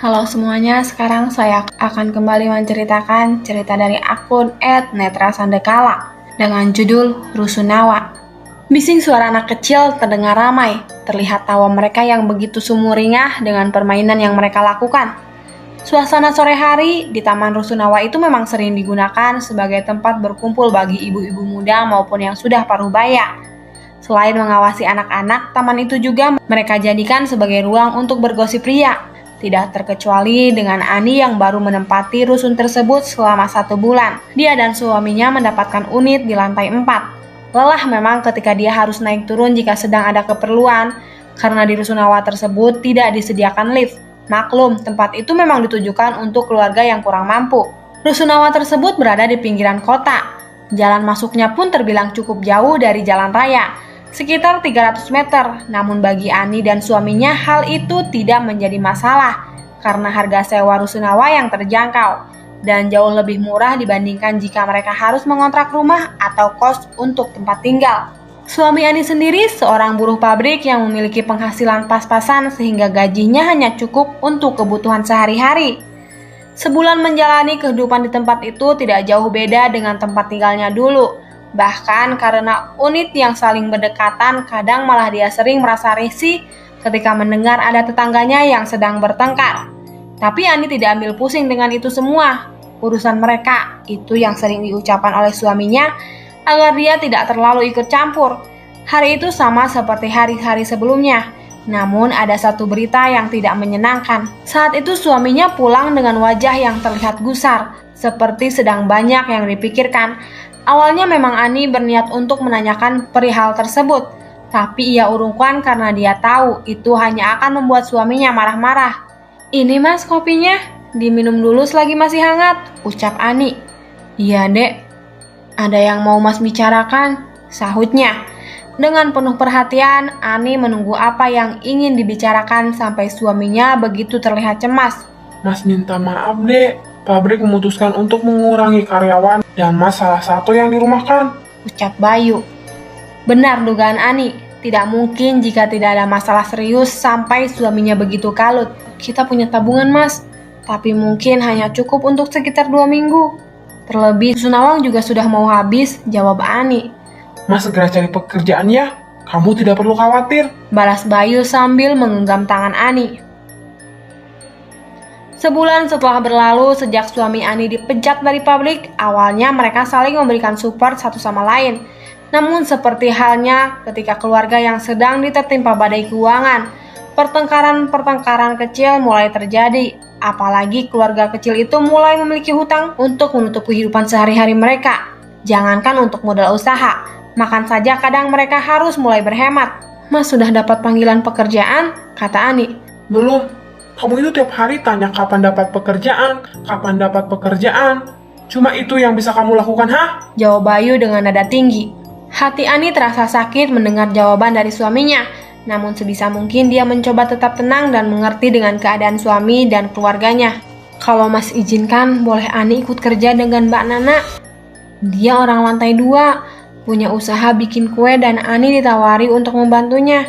Halo semuanya, sekarang saya akan kembali menceritakan cerita dari akun @netrasandekala dengan judul Rusunawa. Bising suara anak kecil terdengar ramai, terlihat tawa mereka yang begitu sumringah dengan permainan yang mereka lakukan. Suasana sore hari di Taman Rusunawa itu memang sering digunakan sebagai tempat berkumpul bagi ibu-ibu muda maupun yang sudah paruh baya. Selain mengawasi anak-anak, taman itu juga mereka jadikan sebagai ruang untuk bergosip ria. Tidak terkecuali dengan Ani yang baru menempati rusun tersebut selama 1 bulan. Dia dan suaminya mendapatkan unit di lantai 4. Lelah memang ketika dia harus naik turun jika sedang ada keperluan, karena di Rusunawa tersebut tidak disediakan lift. Maklum, tempat itu memang ditujukan untuk keluarga yang kurang mampu. Rusunawa tersebut berada di pinggiran kota. Jalan masuknya pun terbilang cukup jauh dari jalan raya, sekitar 300 meter. Namun bagi Ani dan suaminya hal itu tidak menjadi masalah karena harga sewa Rusunawa yang terjangkau dan jauh lebih murah dibandingkan jika mereka harus mengontrak rumah atau kos untuk tempat tinggal. Suami Ani sendiri seorang buruh pabrik yang memiliki penghasilan pas-pasan sehingga gajinya hanya cukup untuk kebutuhan sehari-hari. Sebulan menjalani kehidupan di tempat itu tidak jauh beda dengan tempat tinggalnya dulu. Bahkan karena unit yang saling berdekatan, kadang malah dia sering merasa risih ketika mendengar ada tetangganya yang sedang bertengkar. Tapi Ani tidak ambil pusing dengan itu semua. Urusan mereka, itu yang sering diucapkan oleh suaminya agar dia tidak terlalu ikut campur. Hari itu sama seperti hari-hari sebelumnya. Namun ada satu berita yang tidak menyenangkan. Saat itu suaminya pulang dengan wajah yang terlihat gusar, seperti sedang banyak yang dipikirkan. Awalnya memang Ani berniat untuk menanyakan perihal tersebut, tapi ia urungkan karena dia tahu itu hanya akan membuat suaminya marah-marah. "Ini mas kopinya, diminum dulu selagi masih hangat," ucap Ani. "Iya dek, ada yang mau mas bicarakan," sahutnya. Dengan penuh perhatian, Ani menunggu apa yang ingin dibicarakan sampai suaminya begitu terlihat cemas. "Mas minta maaf dek, pabrik memutuskan untuk mengurangi karyawan dan mas salah satu yang dirumahkan," ucap Bayu. Benar dugaan Ani, tidak mungkin jika tidak ada masalah serius sampai suaminya begitu kalut. "Kita punya tabungan mas, tapi mungkin hanya cukup untuk sekitar 2 minggu. Terlebih Sunawang juga sudah mau habis," jawab Ani. "Mas segera cari pekerjaan ya, kamu tidak perlu khawatir," balas Bayu sambil menggenggam tangan Ani. Sebulan setelah berlalu sejak suami Ani dipecat dari pabrik, awalnya mereka saling memberikan support satu sama lain. Namun seperti halnya ketika keluarga yang sedang ditertimpa badai keuangan, pertengkaran-pertengkaran kecil mulai terjadi. Apalagi keluarga kecil itu mulai memiliki hutang untuk menutup kehidupan sehari-hari mereka. Jangankan untuk modal usaha, makan saja kadang mereka harus mulai berhemat. "Mas sudah dapat panggilan pekerjaan?" kata Ani. "Belum, kamu itu tiap hari tanya kapan dapat pekerjaan, kapan dapat pekerjaan. Cuma itu yang bisa kamu lakukan, hah?" jawab Bayu dengan nada tinggi. Hati Ani terasa sakit mendengar jawaban dari suaminya. Namun sebisa mungkin dia mencoba tetap tenang dan mengerti dengan keadaan suami dan keluarganya. "Kalau mas izinkan, boleh Ani ikut kerja dengan Mbak Nana? Dia orang lantai 2, punya usaha bikin kue dan Ani ditawari untuk membantunya.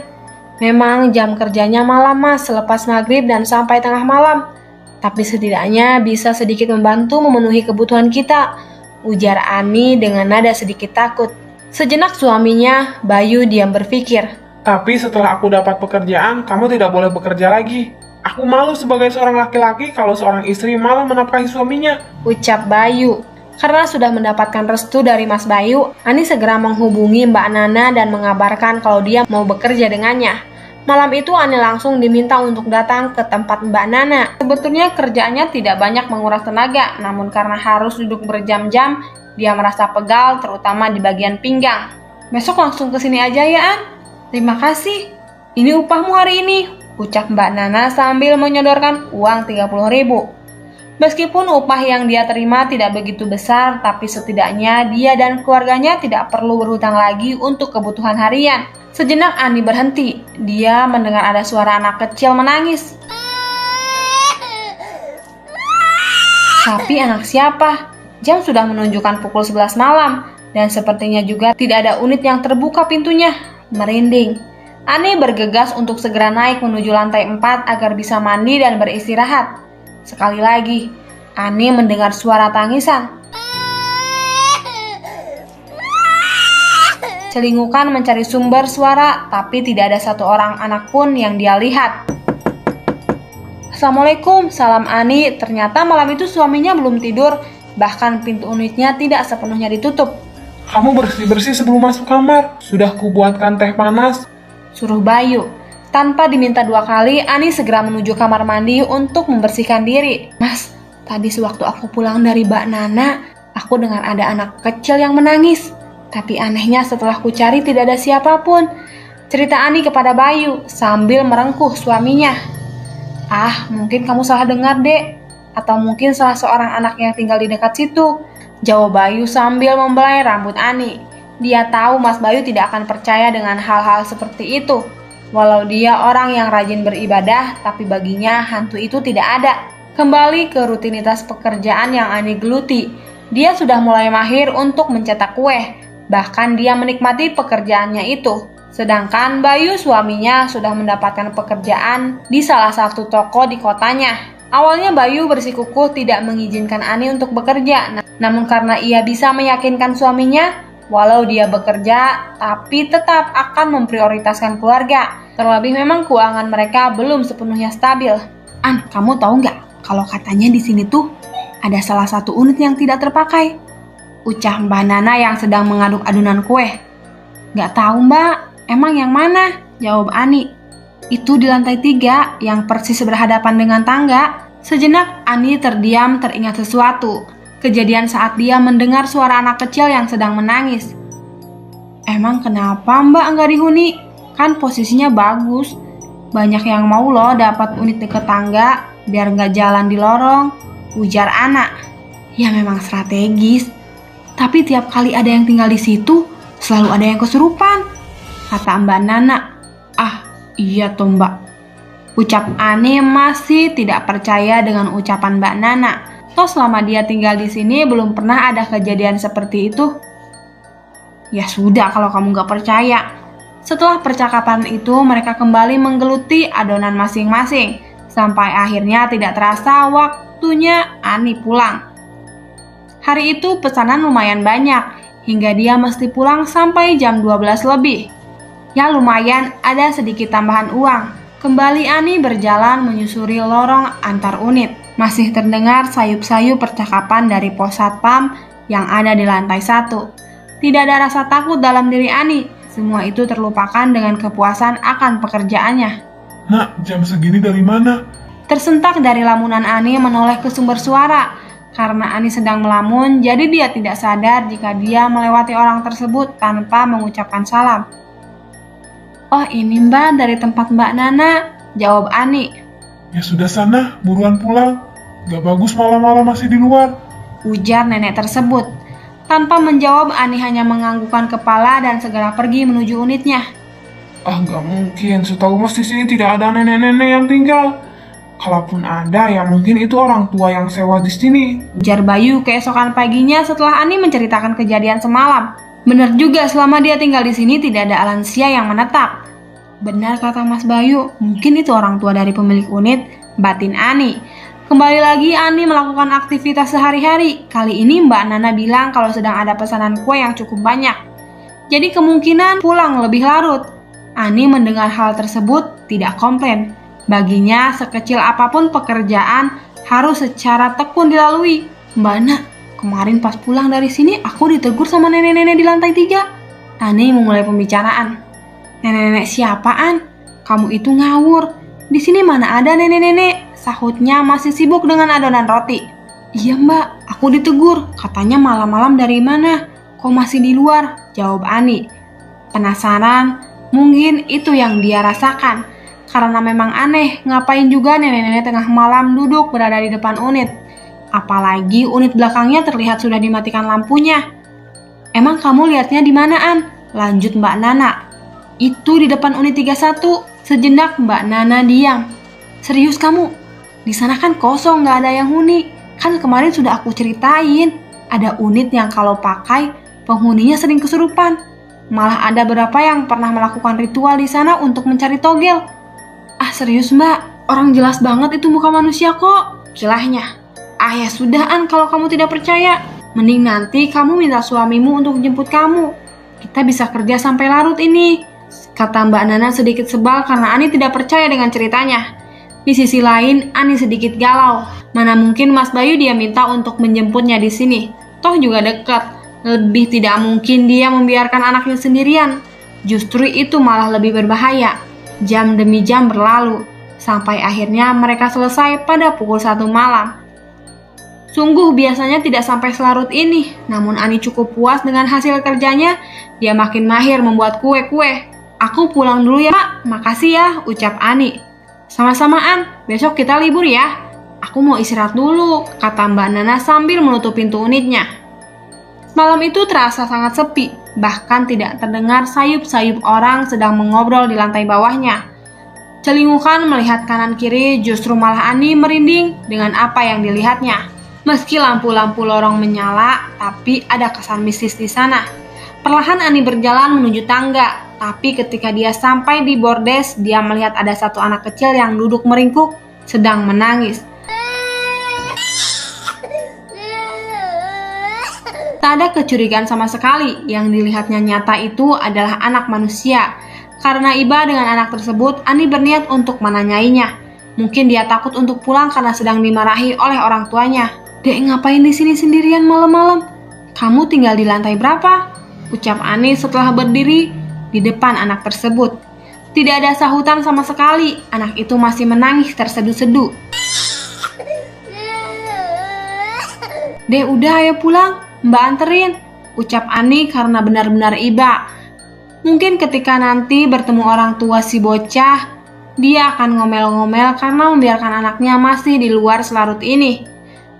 Memang jam kerjanya malam mas, selepas maghrib dan sampai tengah malam. Tapi setidaknya bisa sedikit membantu memenuhi kebutuhan kita," ujar Ani dengan nada sedikit takut. Sejenak suaminya, Bayu, diam berpikir. "Tapi setelah aku dapat pekerjaan, kamu tidak boleh bekerja lagi. Aku malu sebagai seorang laki-laki kalau seorang istri malah menafkahi suaminya," ucap Bayu. Karena sudah mendapatkan restu dari Mas Bayu, Ani segera menghubungi Mbak Nana dan mengabarkan kalau dia mau bekerja dengannya. Malam itu Ani langsung diminta untuk datang ke tempat Mbak Nana. Sebetulnya kerjaannya tidak banyak menguras tenaga, namun karena harus duduk berjam-jam, dia merasa pegal terutama di bagian pinggang. "Besok langsung ke sini aja ya, An. Terima kasih. Ini upahmu hari ini," ucap Mbak Nana sambil menyodorkan uang 30.000. Meskipun upah yang dia terima tidak begitu besar, tapi setidaknya dia dan keluarganya tidak perlu berhutang lagi untuk kebutuhan harian. Sejenak Ani berhenti. Dia mendengar ada suara anak kecil menangis. Tapi anak siapa? Jam sudah menunjukkan pukul 11 malam, dan sepertinya juga tidak ada unit yang terbuka pintunya. Merinding. Ani bergegas untuk segera naik menuju lantai 4 agar bisa mandi dan beristirahat. Sekali lagi, Ani mendengar suara tangisan. Celingukan mencari sumber suara, tapi tidak ada satu orang anak pun yang dia lihat. Assalamualaikum, salam Ani. Ternyata malam itu suaminya belum tidur, bahkan pintu unitnya tidak sepenuhnya ditutup. Kamu bersih-bersih sebelum masuk kamar. Sudah kubuatkan teh panas. Suruh Bayu. Tanpa diminta 2 kali, Ani segera menuju kamar mandi untuk membersihkan diri. Mas, tadi sewaktu aku pulang dari Mbak Nana, aku dengar ada anak kecil yang menangis. Tapi anehnya setelah ku cari tidak ada siapapun. Cerita Ani kepada Bayu sambil merengkuh suaminya. Ah, mungkin kamu salah dengar, Dek. Atau mungkin salah seorang anak yang tinggal di dekat situ. Jawab Bayu sambil membelai rambut Ani. Dia tahu Mas Bayu tidak akan percaya dengan hal-hal seperti itu. Walau dia orang yang rajin beribadah, tapi baginya hantu itu tidak ada. Kembali ke rutinitas pekerjaan yang Ani geluti. Dia sudah mulai mahir untuk mencetak kue. Bahkan dia menikmati pekerjaannya itu. Sedangkan Bayu suaminya sudah mendapatkan pekerjaan di salah satu toko di kotanya. Awalnya Bayu bersikukuh tidak mengizinkan Ani untuk bekerja. Namun karena ia bisa meyakinkan suaminya, walau dia bekerja, tapi tetap akan memprioritaskan keluarga. Terlebih memang keuangan mereka belum sepenuhnya stabil. An, kamu tahu nggak kalau katanya di sini tuh ada salah satu unit yang tidak terpakai? Ucap Mbak Nana yang sedang mengaduk adonan kue. Gak tahu Mbak, emang yang mana? Jawab Ani. Itu di lantai 3 yang persis berhadapan dengan tangga. Sejenak Ani terdiam teringat sesuatu. Kejadian saat dia mendengar suara anak kecil yang sedang menangis. Emang kenapa Mbak nggak dihuni? Kan posisinya bagus. Banyak yang mau loh dapat unit deket tangga biar nggak jalan di lorong. Ujar anak. Ya memang strategis. Tapi tiap kali ada yang tinggal di situ, selalu ada yang kesurupan, kata Mbak Nana. Ah, iya toh Mbak. Ucap Ani masih tidak percaya dengan ucapan Mbak Nana. Toh selama dia tinggal di sini belum pernah ada kejadian seperti itu. Ya sudah kalau kamu gak percaya. Setelah percakapan itu, mereka kembali menggeluti adonan masing-masing. Sampai akhirnya tidak terasa waktunya Ani pulang. Hari itu pesanan lumayan banyak, hingga dia mesti pulang sampai jam 12 lebih. Ya lumayan, ada sedikit tambahan uang. Kembali Ani berjalan menyusuri lorong antar unit. Masih terdengar sayup-sayup percakapan dari pos satpam yang ada di lantai 1. Tidak ada rasa takut dalam diri Ani. Semua itu terlupakan dengan kepuasan akan pekerjaannya. Nak, jam segini dari mana? Tersentak dari lamunan Ani menoleh ke sumber suara. Karena Ani sedang melamun, jadi dia tidak sadar jika dia melewati orang tersebut tanpa mengucapkan salam. Oh ini Mbak dari tempat Mbak Nana, jawab Ani. Ya sudah sana, buruan pulang. Gak bagus malam-malam masih di luar. Ujar nenek tersebut. Tanpa menjawab, Ani hanya menganggukkan kepala dan segera pergi menuju unitnya. Ah gak mungkin, setahu Mas di sini tidak ada nenek-nenek yang tinggal. Kalaupun ada, ya mungkin itu orang tua yang sewa di sini. Ujar Bayu keesokan paginya setelah Ani menceritakan kejadian semalam. Benar juga, selama dia tinggal di sini tidak ada lansia yang menetap. Benar kata Mas Bayu, mungkin itu orang tua dari pemilik unit, batin Ani. Kembali lagi Ani melakukan aktivitas sehari-hari. Kali ini Mbak Nana bilang kalau sedang ada pesanan kue yang cukup banyak. Jadi kemungkinan pulang lebih larut. Ani mendengar hal tersebut tidak komplain. Baginya, sekecil apapun pekerjaan harus secara tekun dilalui. Mbak Nak, kemarin pas pulang dari sini aku ditegur sama nenek-nenek di lantai 3. Ani memulai pembicaraan. Nenek-nenek siapaan? Kamu itu ngawur. Di sini mana ada nenek-nenek? Sahutnya masih sibuk dengan adonan roti. Iya Mbak, aku ditegur. Katanya malam-malam dari mana? Kok masih di luar? Jawab Ani. Penasaran? Mungkin itu yang dia rasakan. Karena memang aneh, ngapain juga nenek-nenek tengah malam duduk berada di depan unit. Apalagi unit belakangnya terlihat sudah dimatikan lampunya. Emang kamu lihatnya di mana, An? Lanjut Mbak Nana. Itu di depan unit 31. Sejenak Mbak Nana diam. Serius kamu? Di sana kan kosong, nggak ada yang huni. Kan kemarin sudah aku ceritain. Ada unit yang kalau pakai, penghuninya sering kesurupan. Malah ada beberapa yang pernah melakukan ritual di sana untuk mencari togel. Ah serius Mbak, orang jelas banget itu muka manusia kok. kilahnya. "Ah ya sudah An, kalau kamu tidak percaya, mending nanti kamu minta suamimu untuk jemput kamu. Kita bisa kerja sampai larut ini," kata Mbak Nana sedikit sebal karena Ani tidak percaya dengan ceritanya. Di sisi lain, Ani sedikit galau. Mana mungkin Mas Bayu dia minta untuk menjemputnya di sini. Toh juga dekat. Lebih tidak mungkin dia membiarkan anaknya sendirian. Justru itu malah lebih berbahaya. Jam demi jam berlalu, sampai akhirnya mereka selesai pada pukul 1 malam. Sungguh biasanya tidak sampai selarut ini, namun Ani cukup puas dengan hasil kerjanya. Dia makin mahir membuat kue-kue. "Aku pulang dulu ya, Pak. Makasih ya," ucap Ani. "Sama-sama, An. Besok kita libur ya. Aku mau istirahat dulu," kata Mbak Nana sambil menutup pintu unitnya. Malam itu terasa sangat sepi, bahkan tidak terdengar sayup-sayup orang sedang mengobrol di lantai bawahnya. Celingukan melihat kanan kiri, justru malah Ani merinding dengan apa yang dilihatnya. Meski lampu-lampu lorong menyala, tapi ada kesan mistis di sana. Perlahan Ani berjalan menuju tangga, tapi ketika dia sampai di bordes, dia melihat ada satu anak kecil yang duduk meringkuk, sedang menangis. Tak ada kecurigaan sama sekali, yang dilihatnya nyata itu adalah anak manusia. Karena iba dengan anak tersebut, Ani berniat untuk menanyainya. Mungkin dia takut untuk pulang karena sedang dimarahi oleh orang tuanya. "Dek, ngapain di sini sendirian malam-malam? Kamu tinggal di lantai berapa?" ucap Ani setelah berdiri di depan anak tersebut. Tidak ada sahutan sama sekali, anak itu masih menangis terseduh-seduh. "Dek, udah ayo pulang, Mbak anterin," ucap Ani karena benar-benar iba. Mungkin ketika nanti bertemu orang tua si bocah, dia akan ngomel-ngomel karena membiarkan anaknya masih di luar selarut ini.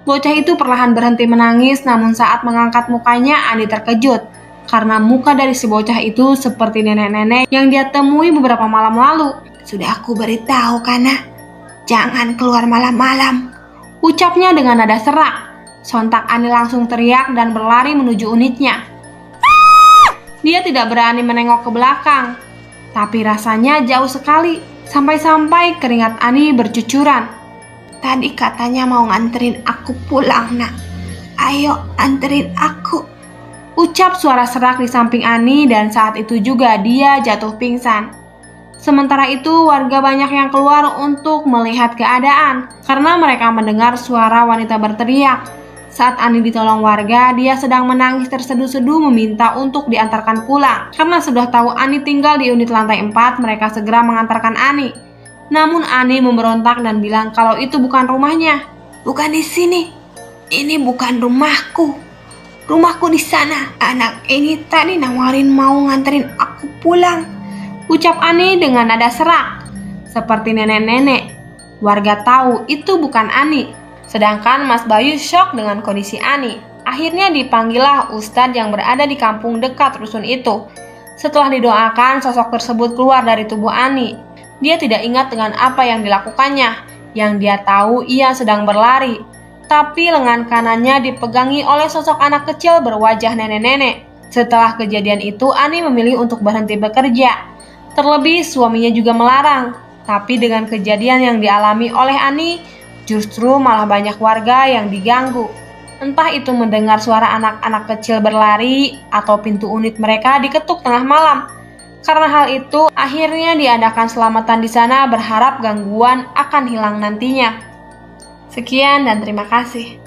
Bocah itu perlahan berhenti menangis, namun saat mengangkat mukanya, Ani terkejut. Karena muka dari si bocah itu seperti nenek-nenek yang dia temui beberapa malam lalu. "Sudah aku beritahu Kana, jangan keluar malam-malam," ucapnya dengan nada serak. Sontak Ani langsung teriak dan berlari menuju unitnya. Dia tidak berani menengok ke belakang, tapi rasanya jauh sekali, sampai-sampai keringat Ani bercucuran. "Tadi katanya mau nganterin aku pulang, Nak. Ayo anterin aku," ucap suara serak di samping Ani, dan saat itu juga dia jatuh pingsan. Sementara itu warga banyak yang keluar untuk melihat keadaan karena mereka mendengar suara wanita berteriak. Saat Ani ditolong warga, dia sedang menangis terseduh-seduh meminta untuk diantarkan pulang. Karena sudah tahu Ani tinggal di unit lantai 4, mereka segera mengantarkan Ani. Namun Ani memberontak dan bilang kalau itu bukan rumahnya. "Bukan di sini. Ini bukan rumahku. Rumahku di sana. Anak ini tadi nawarin mau nganterin aku pulang," ucap Ani dengan nada serak, seperti nenek-nenek. Warga tahu itu bukan Ani. Sedangkan Mas Bayu syok dengan kondisi Ani. Akhirnya dipanggillah Ustadz yang berada di kampung dekat rusun itu. Setelah didoakan, sosok tersebut keluar dari tubuh Ani. Dia tidak ingat dengan apa yang dilakukannya. Yang dia tahu ia sedang berlari. Tapi lengan kanannya dipegangi oleh sosok anak kecil berwajah nenek-nenek. Setelah kejadian itu, Ani memilih untuk berhenti bekerja. Terlebih suaminya juga melarang. Tapi dengan kejadian yang dialami oleh Ani, justru malah banyak warga yang diganggu. Entah itu mendengar suara anak-anak kecil berlari atau pintu unit mereka diketuk tengah malam. Karena hal itu, akhirnya diadakan selamatan di sana berharap gangguan akan hilang nantinya. Sekian dan terima kasih.